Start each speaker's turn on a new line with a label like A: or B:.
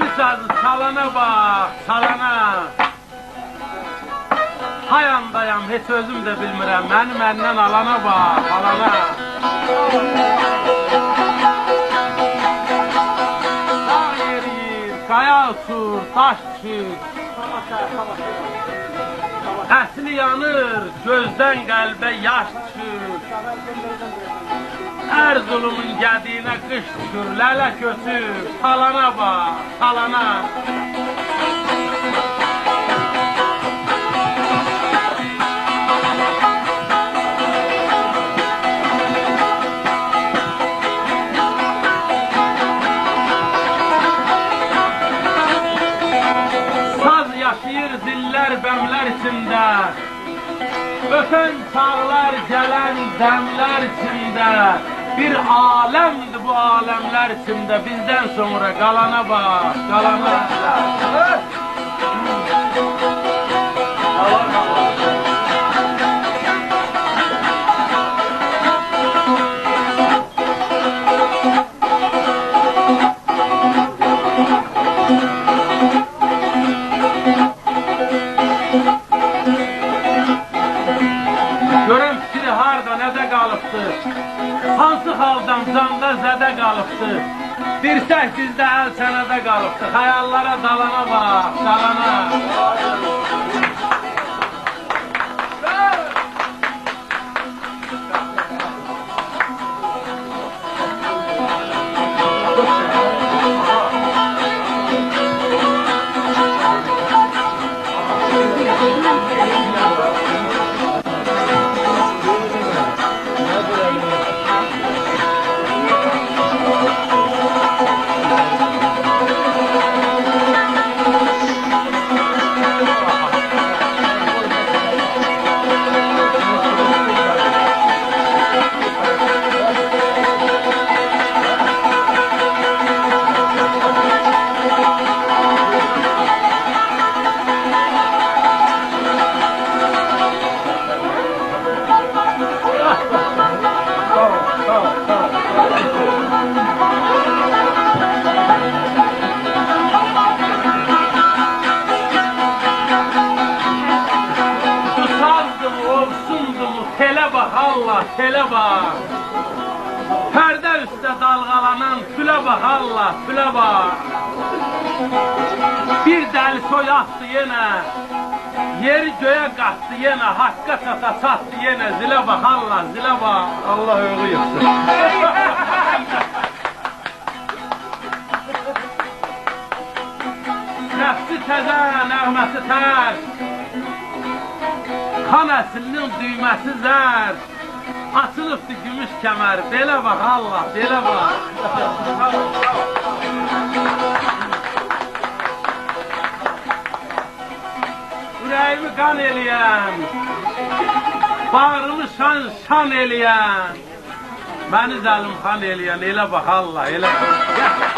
A: Telli sazı çalana bak, çalana. Hayandayam, hiç özüm de bilmirəm, məni məndən alana bak, alana. Dağ yeriyir, qaya uçur, daş düşür. Əsli yanır, gözdən qəlbə yaş düşür. Erzulumun gədiyinə qış düşür, lələ köçür. Salana bak, salana. Zillər, bəmlər içində, ötən çağlar, gələn dəmlər içində, bir aləmdir bu aləmlər içində, bizdən sonra qalana bax, qalana. Hansı xaldan canda zədə qalıbdır, dirsək dizdə əl sənədə qalıbdır, xəyallara dalana bax, dalana. Telə bax, pərdə üstə dalğalanan fülə bax Allah, fülə bax. Bir dəli soy atdı yenə, yeri göyə qatdı yenə, haqqa çata çatdı yenə, zilə bax Allah, zilə bax. Allah öğü yıxsın. Nəfsi təzə, nəğməsi tər, kan əslinin düyməsi zər. Açılıbdır gümüş kəmər, belə bax Allah, belə bax. Ürəyimi qan eləyən, bağrımı şan eləyən, məni zəlimxan eləyən, elə bax Allah, elə bax.